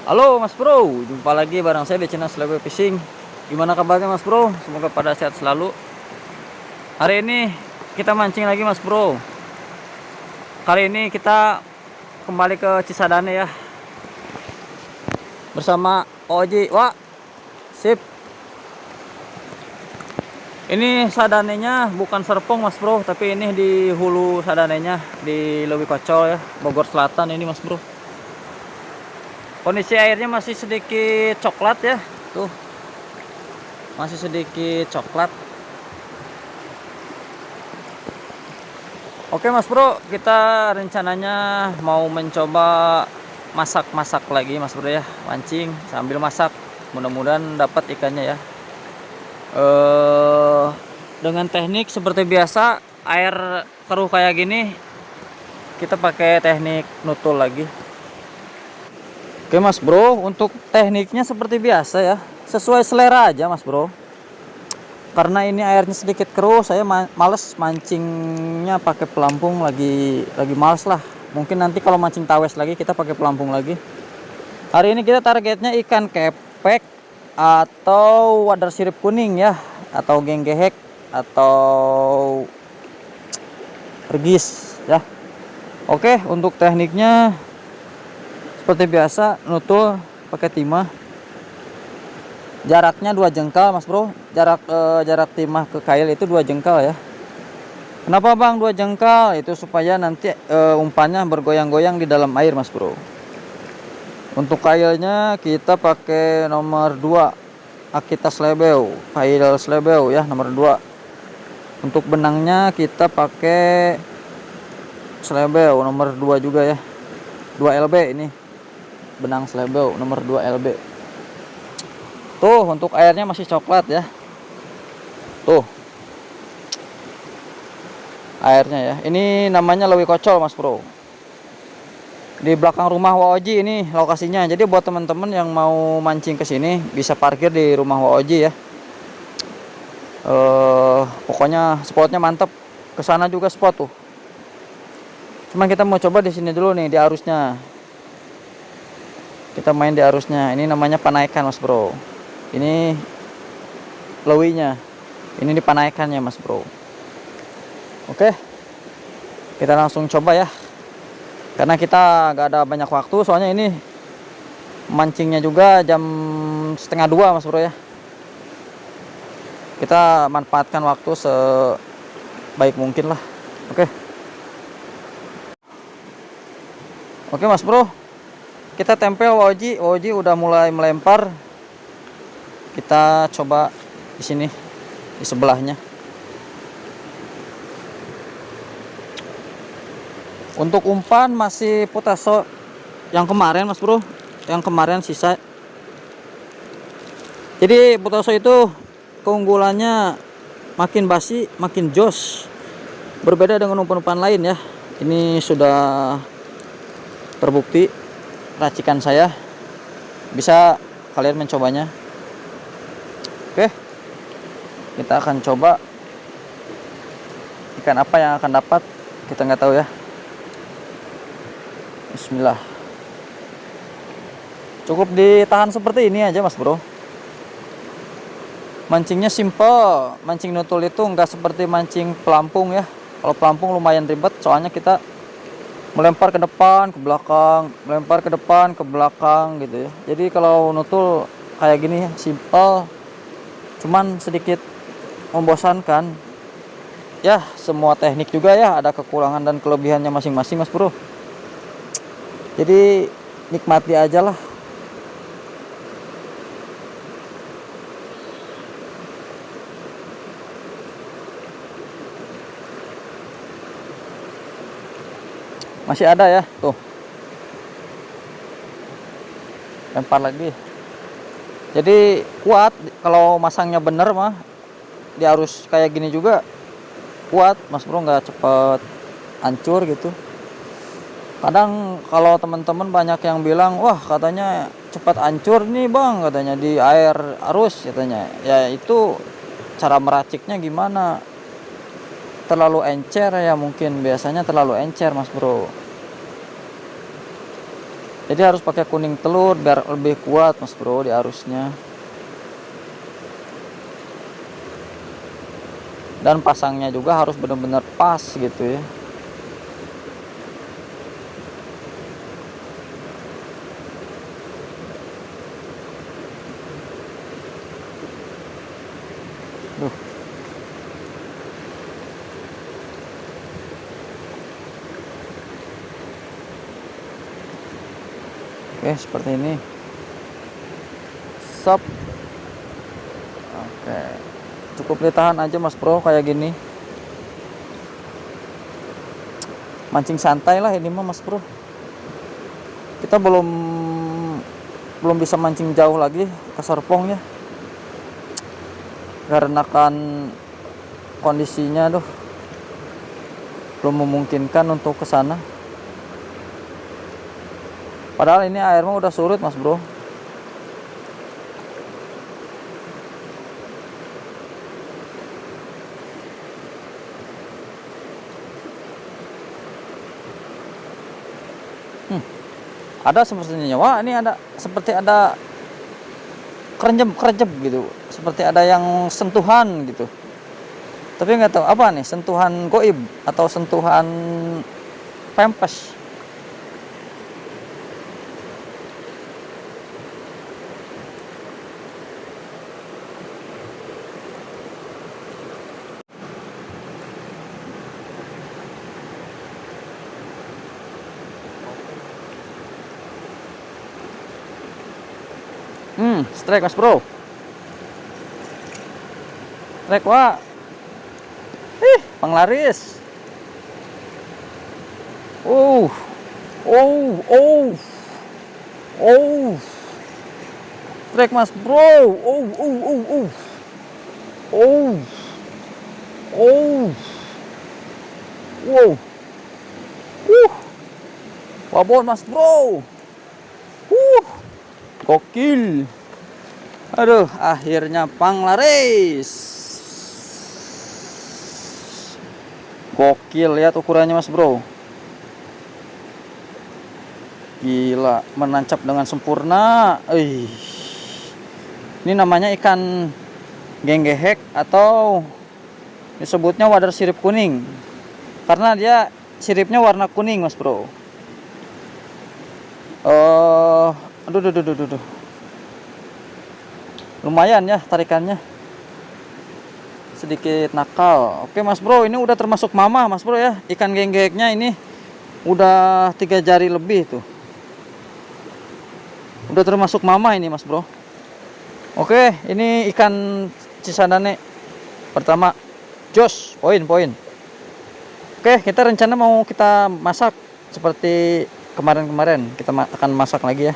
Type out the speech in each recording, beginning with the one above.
Halo Mas Bro, jumpa lagi bareng saya di channel Slebe Fishing. Gimana kabarnya Mas Bro? Semoga pada sehat selalu. Hari ini kita mancing lagi Mas Bro. Kali ini kita kembali ke Cisadane ya, bersama Oji. Wah, sip. Ini sadanenya bukan serpong Mas Bro, tapi ini di hulu sadanenya di Leuwi Kocol ya, Bogor Selatan ini Mas Bro. Kondisi airnya masih sedikit coklat ya, tuh masih sedikit coklat. Oke Mas Bro, kita rencananya mau mencoba masak-masak lagi Mas Bro ya, mancing sambil masak, mudah-mudahan dapat ikannya ya. Dengan teknik seperti biasa, air keruh kayak gini kita pakai teknik nutul lagi. Oke Mas Bro, untuk tekniknya seperti biasa ya, sesuai selera aja Mas Bro. Karena ini airnya sedikit keruh, saya males mancingnya pakai pelampung, lagi males lah. Mungkin nanti kalau mancing tawes lagi kita pakai pelampung lagi. Hari ini kita targetnya ikan kepek atau wader sirip kuning ya, atau genggehek atau regis ya. Oke, untuk tekniknya seperti biasa, nutul pakai timah. Jaraknya 2 jengkal Mas Bro. Jarak timah ke kail itu 2 jengkal ya. Kenapa Bang 2 jengkal? Itu supaya nanti umpannya bergoyang-goyang di dalam air Mas Bro. Untuk kailnya kita pakai nomor 2 Akita Slebeo, kail Slebeo ya, nomor 2. Untuk benangnya kita pakai Slebeo nomor 2 juga ya, 2 LB ini benang Slebeo nomor 2 LB. Tuh, untuk airnya masih coklat ya, tuh airnya ya. Ini namanya Leuwi Kocol Mas Bro, di belakang rumah Waoji ini lokasinya. Jadi buat teman-teman yang mau mancing ke sini bisa parkir di rumah Waoji ya. Pokoknya spotnya mantep. Kesana juga spot tuh. Cuman kita mau coba di sini dulu nih, di arusnya. Kita main di arusnya. Ini namanya panaikan Mas Bro. Ini lewinya. Ini di panaikannya Mas Bro. Oke. Kita langsung coba ya. Karena kita gak ada banyak waktu, soalnya ini mancingnya juga jam 1:30 Mas Bro ya. Kita manfaatkan waktu sebaik mungkin lah. Oke. Oke Mas Bro, kita tempel Waoji udah mulai melempar. Kita coba di sini, di sebelahnya. Untuk umpan masih putaso yang kemarin Mas Bro, yang kemarin sisa. Jadi putaso itu keunggulannya makin basi makin jos, berbeda dengan umpan-umpan lain ya. Ini sudah terbukti racikan saya, bisa kalian mencobanya. Oke, kita akan coba ikan apa yang akan dapat, kita nggak tahu ya. Bismillah. Cukup ditahan seperti ini aja Mas Bro. Mancingnya simple. Mancing nutul itu nggak seperti mancing pelampung ya. Kalau pelampung lumayan ribet, soalnya kita melempar ke depan, ke belakang, melempar ke depan, ke belakang gitu ya. Jadi kalau nutul kayak gini simple, cuman sedikit membosankan. Ya, semua teknik juga ya ada kekurangan dan kelebihannya masing-masing Mas Bro. Jadi nikmati aja lah. Masih ada ya, tuh. Lempar lagi. Jadi kuat kalau masangnya bener mah. Di arus kayak gini juga kuat Mas Bro, nggak cepet hancur gitu. Kadang kalau teman-teman banyak yang bilang, wah katanya cepat hancur nih Bang, katanya di air arus katanya. Ya itu cara meraciknya gimana? Terlalu encer ya, mungkin biasanya terlalu encer Mas Bro. Jadi harus pakai kuning telur biar lebih kuat mas bro di arusnya. Dan pasangnya juga harus benar-benar pas gitu ya. Duh. Oke, seperti ini. Sop. Oke. Cukup ditahan aja mas bro kayak gini. Mancing santai lah ini mah mas bro. Kita belum bisa mancing jauh lagi ke Serpong ya. Karena kan kondisinya belum memungkinkan untuk ke sana. Padahal ini air mah udah surut mas bro. Ada sepertinya, wah ini ada seperti ada kerenjem gitu, seperti ada yang sentuhan gitu. Tapi nggak tahu apa nih, sentuhan goib atau sentuhan pempes. Strike mas bro. Strike wah. Panglaris. Oh. Strike mas bro. Wow. Wabon mas bro. Gokil. Aduh, akhirnya panglaris. Gokil, lihat ukurannya mas bro. Gila, menancap dengan sempurna. Ini namanya ikan genggehek atau disebutnya wader sirip kuning. Karena dia siripnya warna kuning mas bro. Aduh. Lumayan ya tarikannya, sedikit nakal. Oke mas bro, ini udah termasuk mama mas bro ya. Ikan genggeknya ini udah 3 jari lebih tuh, udah termasuk mama ini mas bro. Oke, ini ikan cisadane pertama, jos, poin. Oke, kita rencana mau kita masak seperti kemarin kita akan masak lagi ya.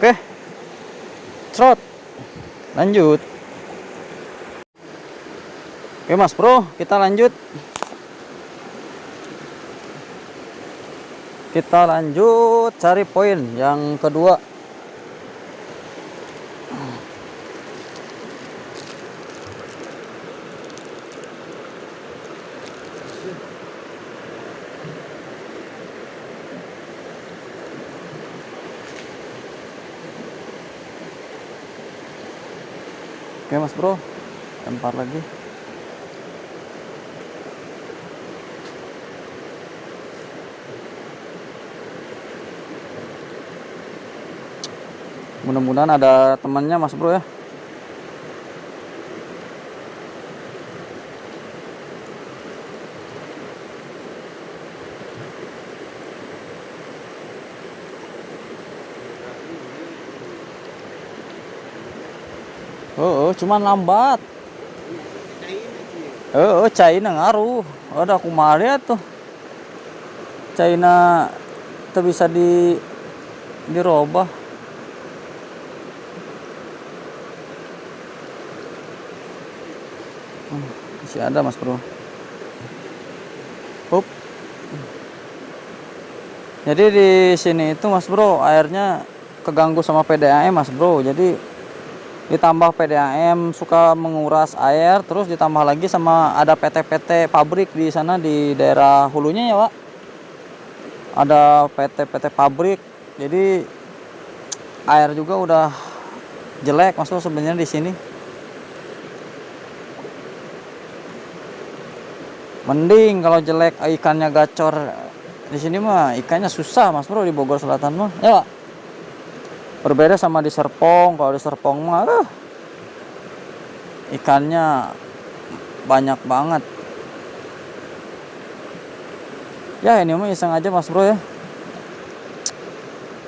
Oke, trot lanjut. Oke mas bro, kita lanjut cari poin yang kedua. Oke mas bro, lempar lagi. Mudah-mudahan ada temannya mas bro ya. Cuman lambat. China ngaruh. Ada aku lihat tuh. China itu bisa dirobah. Masih ada mas bro. Hup. Jadi di sini itu mas bro airnya keganggu sama PDAM mas bro. Jadi ditambah PDAM suka menguras air, terus ditambah lagi sama ada PT-PT pabrik di sana di daerah hulunya ya Pak. Ada PT-PT pabrik Jadi air juga udah jelek Mas Bro sebenarnya di sini. Mending kalau jelek ikannya gacor. Di sini mah ikannya susah Mas Bro, di Bogor Selatan mah. Ya, Pak. Berbeda sama di Serpong. Kalau di Serpong mah ikannya banyak banget. Ya ini mah iseng aja Mas Bro ya.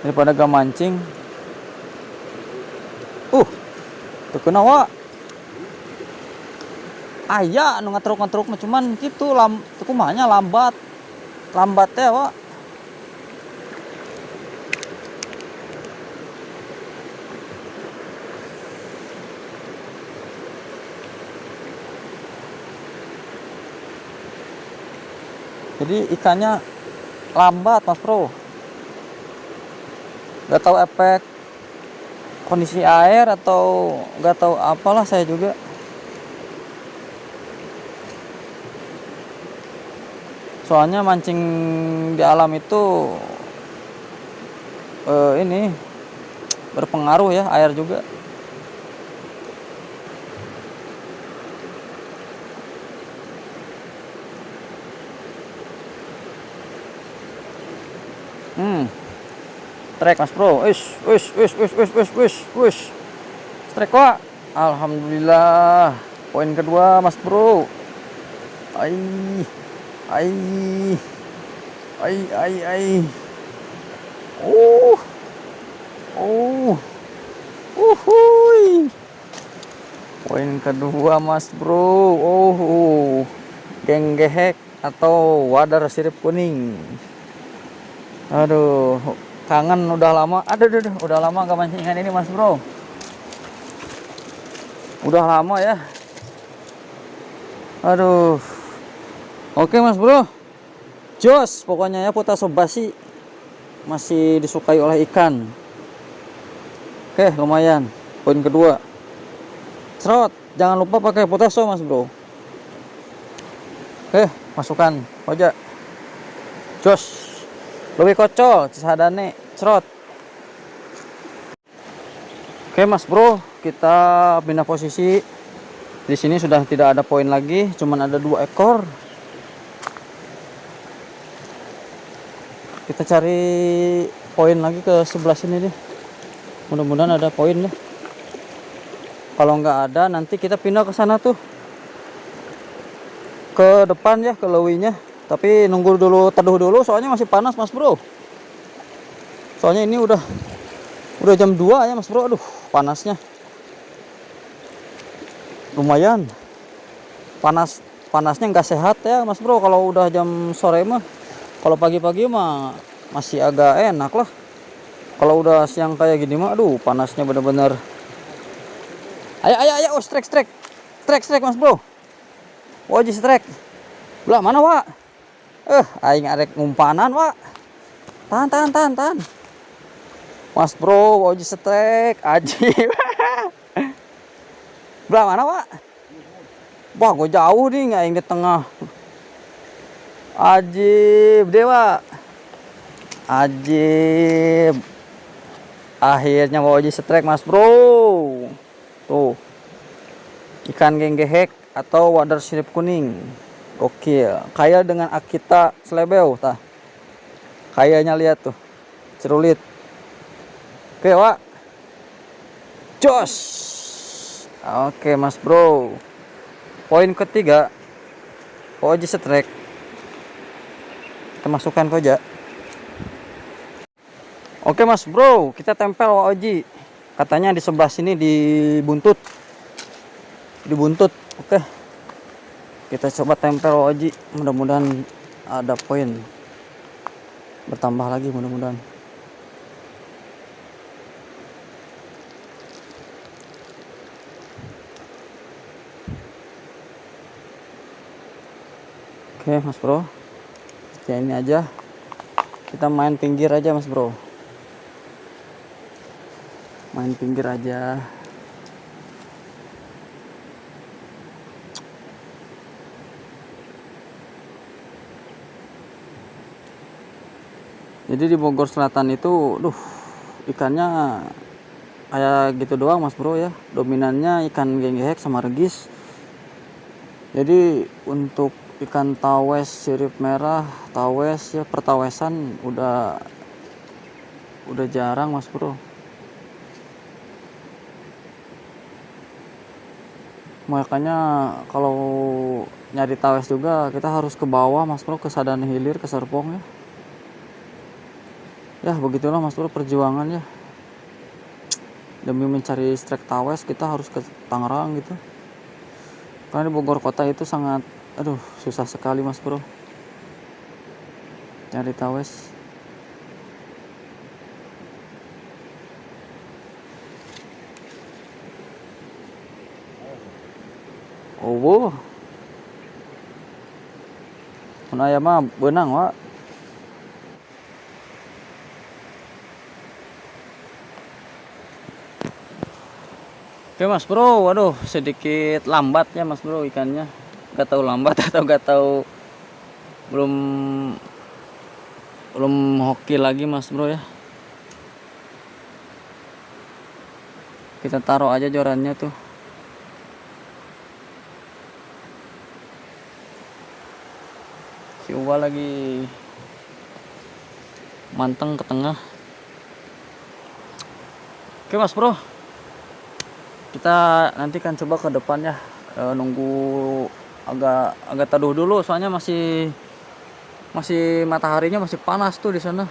Daripada gak mancing. Tuh kena wa. Aya nu ngatruk-ngatruk mah cuman gitu kumanya lambat. Lambatnya wa. Jadi ikannya lambat Mas Bro. Gak tahu efek kondisi air atau gak tahu apalah saya juga. Soalnya mancing di alam itu ini berpengaruh ya, air juga. Strike Mas Bro. Strike Wak. Alhamdulillah. Poin kedua Mas Bro. Ai. Uhuy. Poin kedua Mas Bro. Genggehek atau wadar sirip kuning. Aduh, kangen udah lama. Udah lama gak mancingan ini Mas Bro. Udah lama ya. Aduh. Oke Mas Bro. Jos pokoknya ya, potaso basi masih disukai oleh ikan. Oke, lumayan. Poin kedua. Serot, jangan lupa pakai potaso Mas Bro. Oke, masukkan aja. Jos. Lebih kocol cisadane cerot. Oke Mas Bro, kita pindah posisi. Di sini sudah tidak ada poin lagi, cuman ada 2 ekor. Kita cari poin lagi ke sebelah sini deh. Mudah-mudahan ada poin deh. Kalau nggak ada, nanti kita pindah ke sana tuh, ke depan ya, ke lewinya. Tapi nunggu dulu, teduh dulu, soalnya masih panas Mas Bro. Soalnya ini udah jam 2 ya Mas Bro. Aduh, panasnya lumayan. Panasnya nggak sehat ya Mas Bro. Kalau udah jam sore mah, kalau pagi-pagi mah masih agak enak lah. Kalau udah siang kayak gini mah, aduh panasnya bener-bener. Ayo, strike Mas Bro. Wajib strike. Belah mana Wak? Aing arek ngumpanan Wak. Tahan. Mas Bro, wajib strike aji. Belah mana Wak? Wah, gue jauh nih, nggak yang di tengah. Ajib dewa. Ajib. Akhirnya wajib strike Mas Bro. Tuh. Ikan genggehek atau wadar sirip kuning. Gokil. Kayak dengan Akita Slebeo tah. Kayaknya lihat tuh. Cerulit. Oke, Wak. Jos. Oke, Mas Bro. Poin ketiga. Oji strike. Kita masukkan koja. Oke, Mas Bro, kita tempel Oji. Katanya di sebelah sini di buntut. Oke. Kita coba tempel Oji, mudah-mudahan ada poin. Bertambah lagi mudah-mudahan. Oke Mas Bro, ya ini aja. Kita main pinggir aja Mas Bro. Main pinggir aja. Jadi di Bogor Selatan itu ikannya kayak gitu doang mas bro ya, dominannya ikan genggehek sama regis. Jadi untuk ikan tawes sirip merah, tawes ya, pertawesan udah jarang mas bro. Makanya kalau nyari tawes juga kita harus ke bawah mas bro, ke Sadana Hilir, ke Serpong ya. Ya begitulah mas bro perjuangan ya. Demi mencari strike tawes kita harus ke Tangerang gitu. Karena di Bogor kota itu sangat susah sekali mas bro cari tawes. Oh, aya mah beunang wa. Oke mas bro, waduh sedikit lambat ya mas bro ikannya. Gak tahu lambat atau gak tahu belum hoki lagi mas bro ya. Kita taruh aja jorannya tuh. Si Uwa lagi manteng ke tengah. Oke mas bro, kita nanti kan coba ke depan ya, nunggu agak teduh dulu soalnya masih mataharinya masih panas tuh di sana.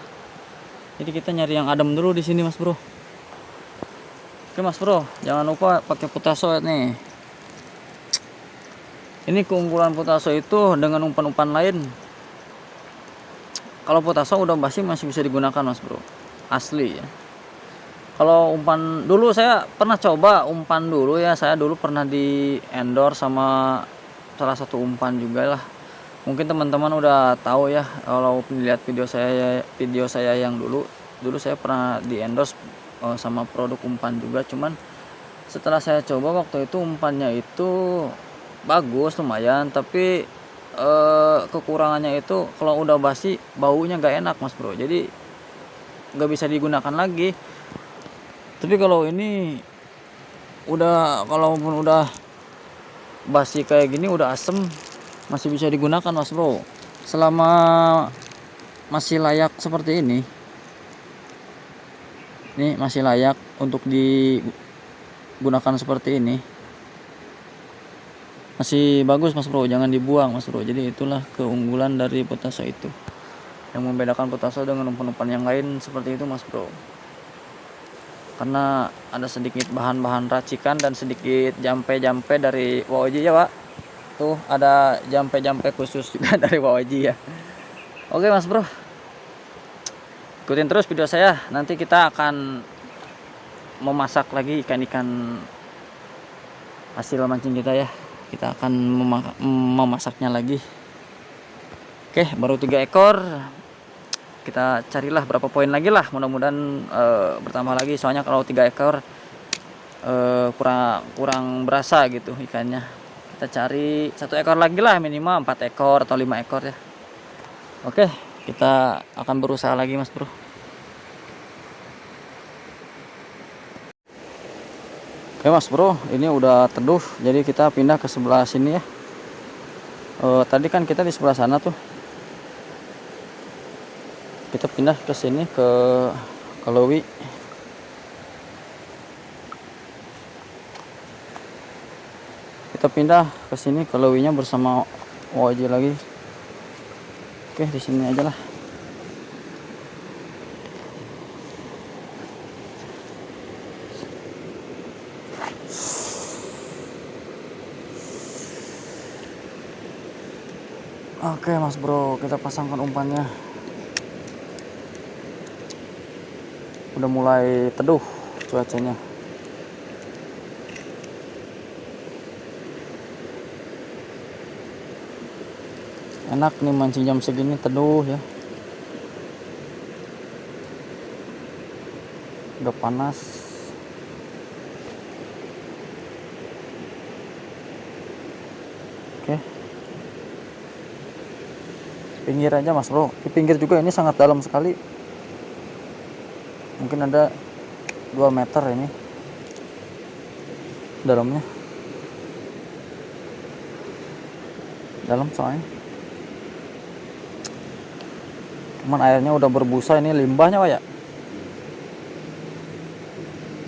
Jadi kita nyari yang adem dulu di sini mas bro. Oke mas bro, jangan lupa pakai putaso nih. Ini keunggulan putaso itu dengan umpan-umpan lain. Kalau putaso udah basi masih bisa digunakan mas bro, asli ya. Kalau umpan dulu saya pernah coba umpan dulu ya, saya dulu pernah di endorse sama salah satu umpan juga lah. Mungkin teman-teman udah tahu ya kalau lihat video saya yang dulu saya pernah di endorse sama produk umpan juga. Cuman setelah saya coba waktu itu umpannya itu bagus lumayan, tapi kekurangannya itu kalau udah basi baunya gak enak mas bro, jadi gak bisa digunakan lagi. Tapi kalau ini kalaupun udah basi kayak gini, udah asem, masih bisa digunakan mas bro. Selama masih layak seperti ini masih layak untuk digunakan seperti ini, masih bagus mas bro, jangan dibuang mas bro. Jadi itulah keunggulan dari putaso itu, yang membedakan putaso dengan umpan-umpan yang lain seperti itu mas bro. Karena ada sedikit bahan-bahan racikan dan sedikit jampe-jampe dari Waoji ya pak. Tuh ada jampe-jampe khusus juga dari Waoji ya. Oke mas bro, ikutin terus video saya, nanti kita akan memasak lagi ikan-ikan hasil mancing kita ya. Kita akan memasaknya lagi. Oke, baru 3 ekor. Kita carilah berapa poin lagi lah, mudah-mudahan bertambah lagi. Soalnya kalau 3 ekor kurang berasa gitu ikannya. Kita cari 1 ekor lagi lah, minimal 4 ekor atau 5 ekor ya. Oke, kita akan berusaha lagi mas bro. Oke mas bro, ini udah teduh, jadi kita pindah ke sebelah sini ya. Tadi kan kita di sebelah sana tuh, kita pindah ke sini ke Lewi. Kita pindah ke sini ke Lewinya bersama Waoji lagi. Oke, di sini aja lah. Oke mas bro, kita pasangkan umpannya. Udah mulai teduh cuacanya. Enak nih mancing jam segini, teduh ya. Udah panas. Oke. Pinggir aja mas bro, di pinggir juga ini sangat dalam sekali. Mungkin ada 2 meter ini dalamnya. Dalam soalnya. Cuman airnya udah berbusa, ini limbahnya Pak ya.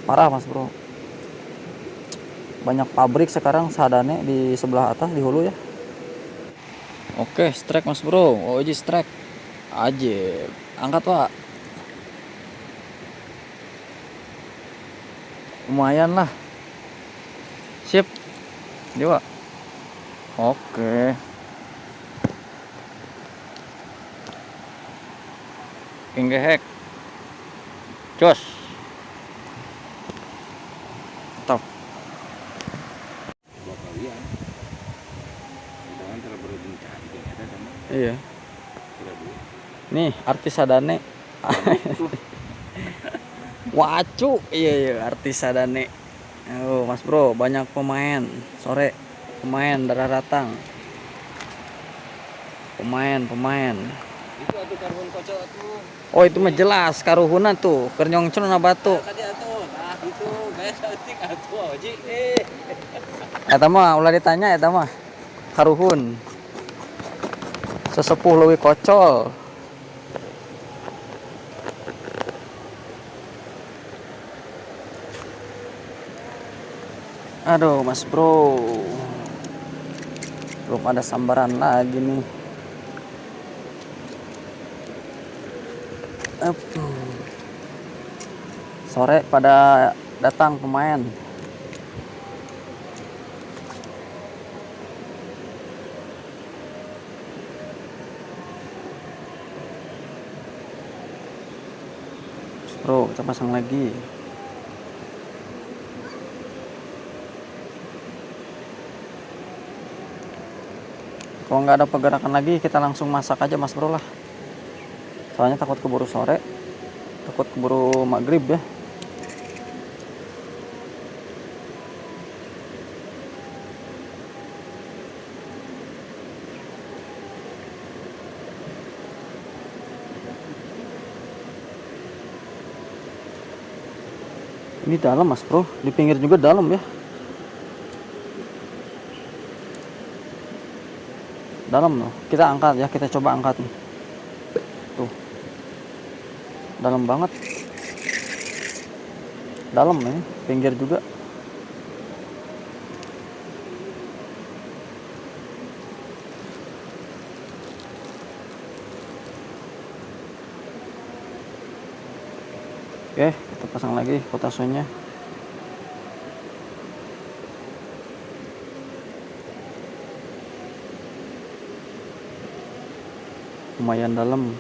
Parah Mas Bro. Banyak pabrik sekarang Sadane di sebelah atas di hulu ya. Oke, strike Mas Bro. Oh, ini strike. Aja. Angkat Pak. Lumayan lah. Sip. Dewa. Oke. Pinggehek. Jos. Top. Iya. Nih artis Sadane. Wacu, iya artis Sadane. Oh Mas Bro, banyak pemain sore, pemain darah datang, pemain. Itu atuh karbon kocok tuh. Oh itu mah jelas karuhuna tuh, kernyong celana batu. Tadi atuh, nah itu gaya cantik atuh oji. Eta mah ulah ditanya eta mah karuhun. Sesepuh leuwih kocol. Aduh Mas Bro, belum ada sambaran lagi nih. Sore pada datang pemain. Mas Bro, kita pasang lagi. Kalau nggak ada pergerakan lagi, kita langsung masak aja Mas Bro lah. Soalnya takut keburu sore, takut keburu maghrib ya. Ini dalam Mas Bro, di pinggir juga dalam ya. Dalam loh, kita angkat ya, kita coba angkat nih. Tuh, dalam banget. Dalam nih, pinggir juga. Oke, kita pasang lagi potasenya. Lumayan dalam.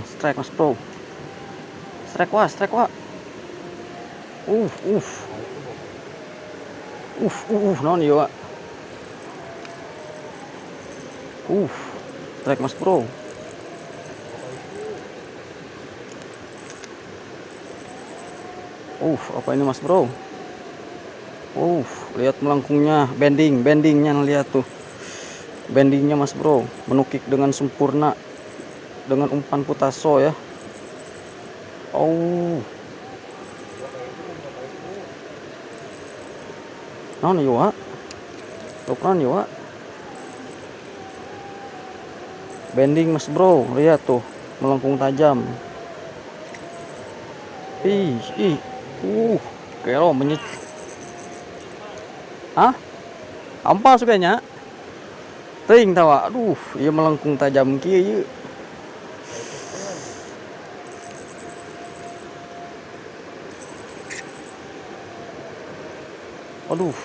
Strike Mas Bro. Strike wah. Naon ieu, Wak? Strike Mas Bro. Apa ini Mas Bro? Lihat melengkungnya, bendingnya lihat tuh. Bendingnya Mas Bro, menukik dengan sempurna dengan umpan putaso ya. Naon ieu, Wak? Ukuran ieu, Wak? Bending Mas Bro, lihat tuh, melengkung tajam. Kero menyet. Ampal suganya. Teuing tawa. Aduh, ieu melengkung tajam kieu ieu. Aduh.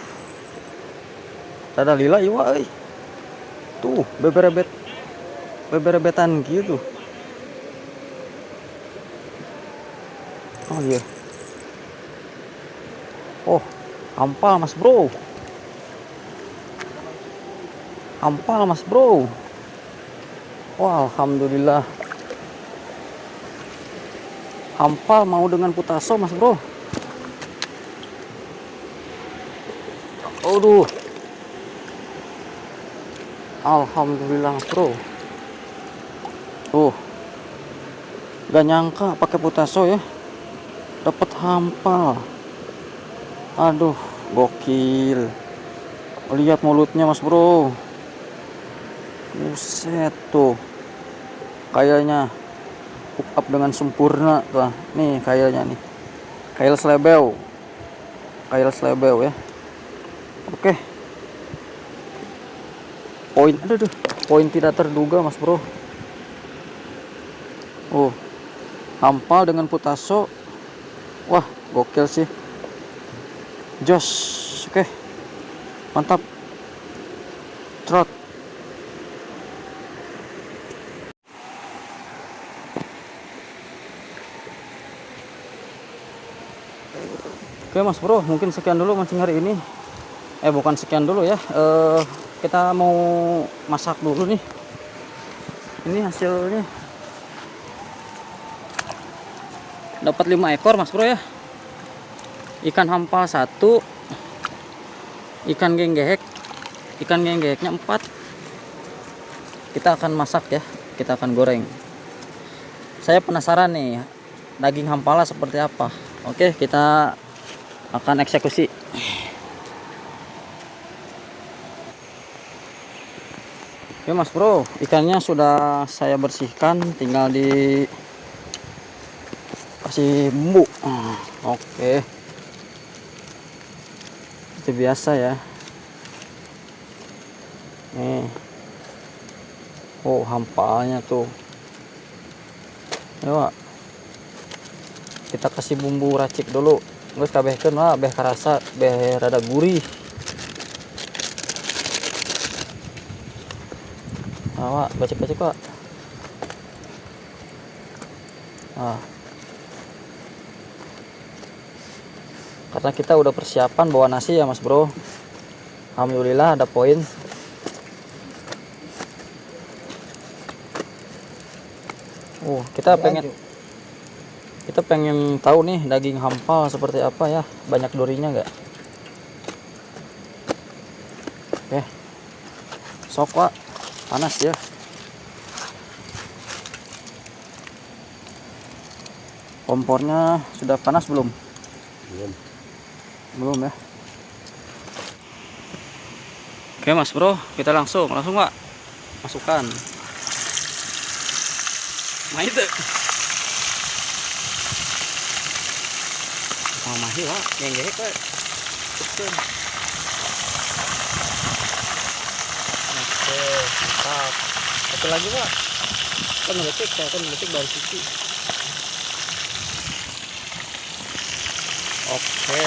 Tada lila ieu euy. Tuh, beberebetan gitu. Oh iya. Ampal Mas Bro. Ampal Mas Bro. Wah, alhamdulillah. Hampal mau dengan putaso mas bro. Aduh, alhamdulillah bro. Gak nyangka pakai putaso ya, dapat hampal. Aduh, gokil. Lihat mulutnya mas bro. Buset tuh, kayaknya hook up dengan sempurna tuh. Nih kayaknya nih, kail selebeu ya. Oke, poin tidak terduga mas bro. Hampal dengan putaso. Wah, gokil sih. Jos. Oke, mantap. Trot. Oke mas bro, mungkin sekian dulu mancing hari ini. Bukan sekian dulu ya. Kita mau masak dulu nih. Ini hasilnya. Dapat 5 ekor mas bro ya. Ikan hampal 1, ikan genggeheknya 4. Kita akan masak ya, kita akan goreng. Saya penasaran nih, daging hampala seperti apa. Oke, kita akan eksekusi. Oke mas bro, ikannya sudah saya bersihkan, tinggal di kasih bumbu. Oke, itu biasa ya. Nih, hampalnya tuh. Ayo, kita kasih bumbu racik dulu. Geus kabehkeun lah, beh karasa, beh rada gurih. Wak, bacik-bacik Wak. Karena kita udah persiapan bawa nasi ya mas bro. Alhamdulillah ada poin. Kita pengen tahu nih daging hampal seperti apa ya, banyak durinya nggak? Oke, sok Wak, panas ya. Kompornya sudah panas belum? Belum ya. Oke mas bro, kita langsung Wak, masukkan. Main tuh. Mahi Wak, yang gehek Wak. Oke, mantap. Satu lagi Wak. Kan ngeletik dari sisi. Oke.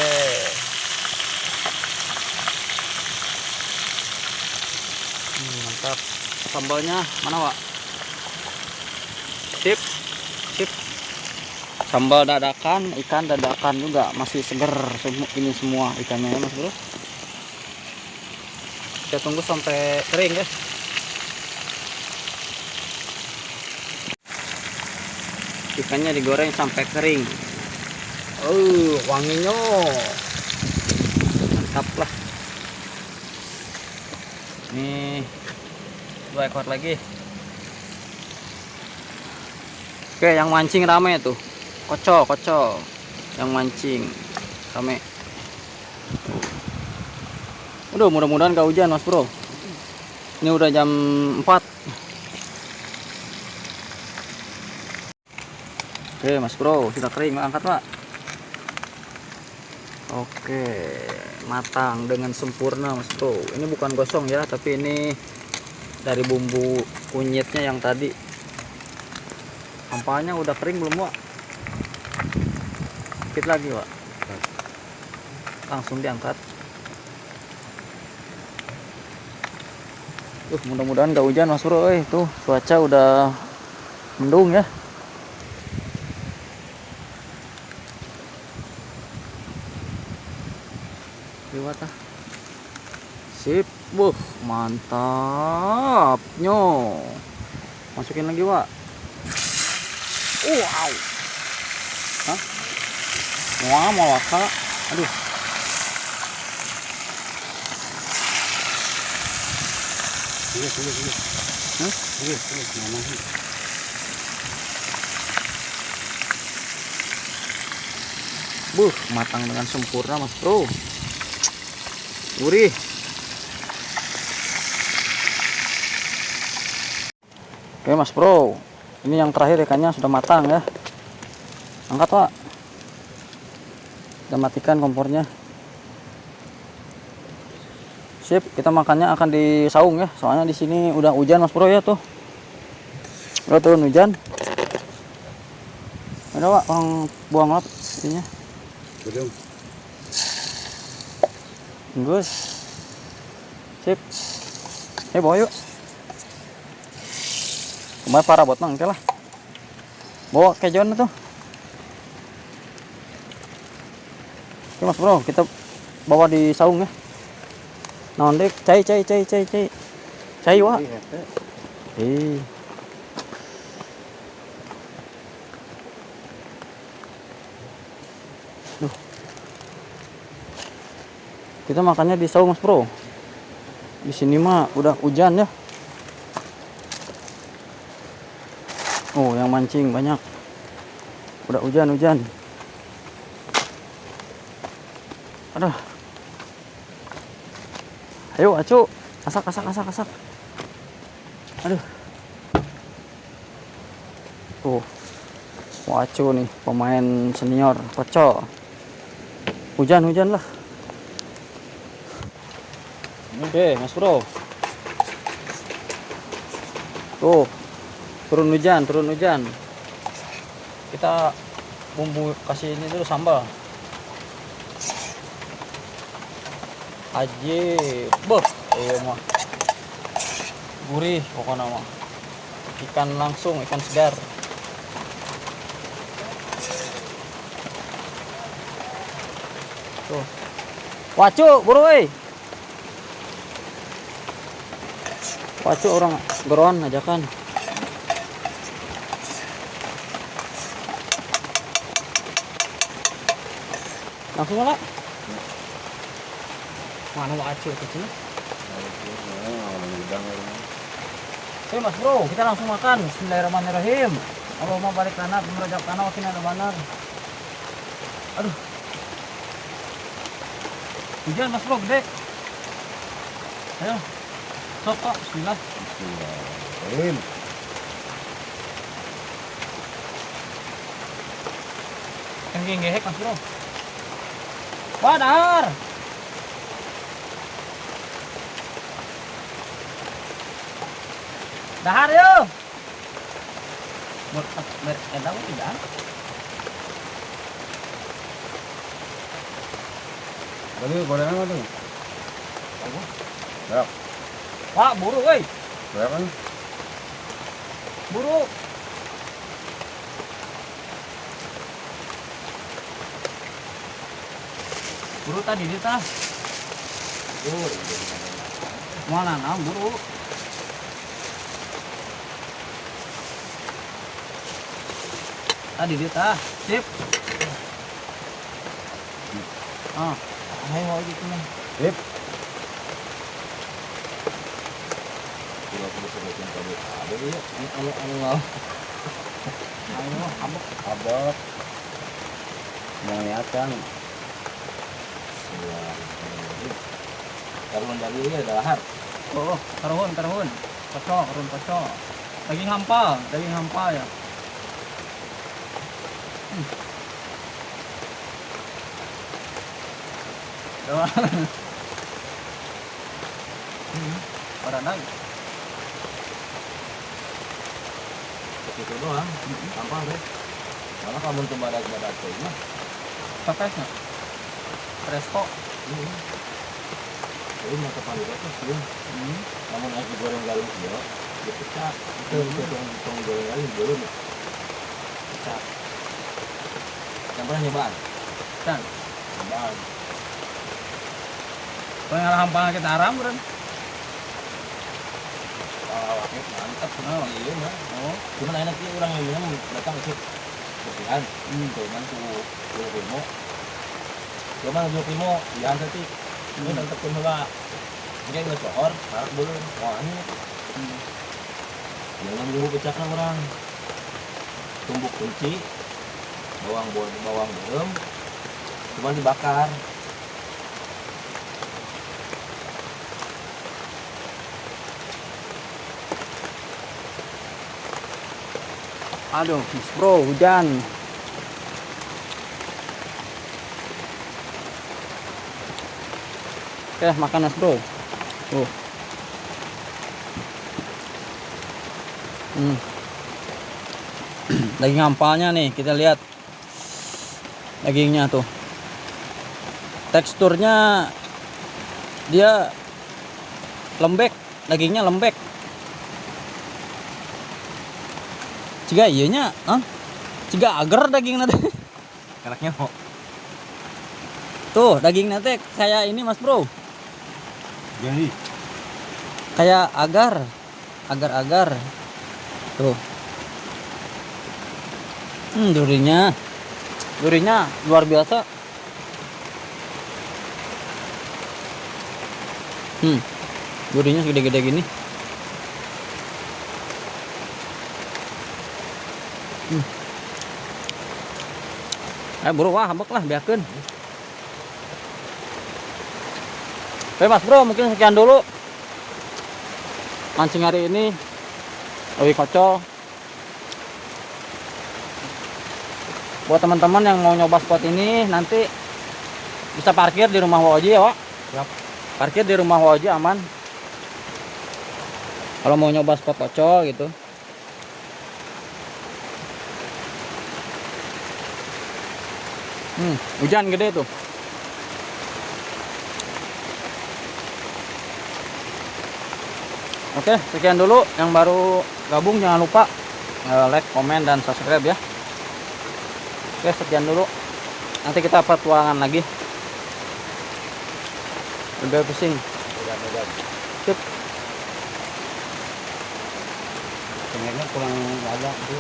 Mantap. Sambalnya mana Wak? Sip. Sambal dadakan, ikan dadakan juga masih seger ini semua ikannya ya mas bro. Kita tunggu sampai kering ya. Ikannya digoreng sampai kering. Wanginya mantap lah. Nih 2 ekor lagi. Oke, yang mancing rame tuh. Kocok yang mancing rame. Mudah-mudahan gak hujan mas bro. Ini udah jam 4. Oke mas bro, sudah kering, angkat Pak. Oke, matang dengan sempurna mas bro. Ini bukan gosong ya, tapi ini dari bumbu kunyitnya yang tadi. Hampalnya udah kering belum Wak? Dikit lagi Wak. Langsung diangkat. Mudah-mudahan gak hujan mas bro. Tuh cuaca udah mendung ya. Liwat ah. Sip. Mantapnya. Masukin lagi Wak. Wow. Wah, mau waka. Aduh. Sini. Hah? Sini, mama. Matang dengan sempurna, Mas Bro. Gurih. Oke, Mas Bro. Ini yang terakhir ikannya sudah matang ya. Angkat, Pak. Kita matikan kompornya. Sip, kita makannya akan di saung ya. Soalnya di sini udah hujan, Mas Bro ya tuh. Udah turun hujan. Ada, Pak, orang buang lap ininya. Belum. Bagus. Sip. Bawa yuk. Kemarin parah buat nang, lah. Bawa kejon tuh. Oke, Mas Bro, kita bawa di saung ya. Naon dek, cai. Cai wa. Duh. Kita makannya di saung, Mas Bro. Di sini mah udah hujan ya. Oh, yang mancing banyak. Udah hujan. Aduh. Ayo, acu. Asak. Aduh. Tuh. Acu nih, pemain senior, Koco. Hujan lah. Oke, Mas Bro. Tuh. Turun hujan. Kita bumbu kasih ini dulu sambal. Aje, iya mah. Gurih pokoknya mah. Ikan langsung, ikan segar. Tuh. Wacu, buru euy. Wacu orang geroan ajakan. Langsung lah. Mana wacu kecil? Oke, Mas Bro, kita langsung makan. Bismillahirrahmanirrahim. Allah mau balik tanah, merajak tanah, wakil ada banar. Aduh. Hujan, Mas Bro, gede. Ayo. Sok, Pak. Bismillah. Bismillahirrahmanirrahim. Yang gehek, Mas Bro. Wah, dahar. Dahar yuk. Edaw tidak. Tadi gorengan apa tuh? Berapa? Pak, buru woi. Berapa? Buru. Buru tadi dia tah. Mana nah buru. Tadi dia tah. Sip. Ah, ayo mau gitu nih. Sip. Ayo, abot. Mau lihat kan? Karun dari ini ada lahar. Oh, karhun. Koco. Daging hampa ya. Doang. Paranay. Itu doang. Gampang deh. Mana kamu tuh badak-badak tuh mah? Pakasnya. Presto. Ini mata paling bagus sih. Kamu nasi goreng galuh ya. Dia pecah. Itu tong goreng galuh belum. Pecah. Yang pernah nyobaan? Dan Nyobaan. kalau ngalah hampang kita aram kan. Wakil mantap. Oh. Iya mah. Oh, Cuman enak sih orang yang minum datang ke bersihan. Cuman tuh ilmu Cuma nggak primo, jangan tadi. Ini tetap pun lah. Ini nggak sohor, parak belum. Wah ini. Jangan bumbu pecahkan orang. Tumbuk kunci, bawang berem, cuma dibakar. Aduh, Mas Bro, hujan. Oke, makan Mas Bro. Tuh. Daging ampalnya nih, kita lihat dagingnya tuh. Teksturnya dia lembek, dagingnya lembek. Ciga iyanya, ciga agar dagingnya teh. Enaknya kok. Tuh, dagingnya teh kayak ini Mas Bro. Jadi, Kayak agar. Tuh. Durinya luar biasa. Durinya segede-gede gini. Bro, wah habek lah biarkan. Oke Mas Bro, mungkin sekian dulu mancing hari ini. Lebih kocok. Buat teman-teman yang mau nyoba spot ini, nanti bisa parkir di rumah Waoji ya Wak. Siap. Parkir di rumah Waoji aman. Kalau mau nyoba spot kocok gitu. Hujan gede tuh. Oke, sekian dulu. Yang baru gabung jangan lupa like, komen, dan subscribe ya. Oke, sekian dulu. Nanti kita petualangan lagi. Udah pusing. udah. Sip. Pengennya kurang ada tuh.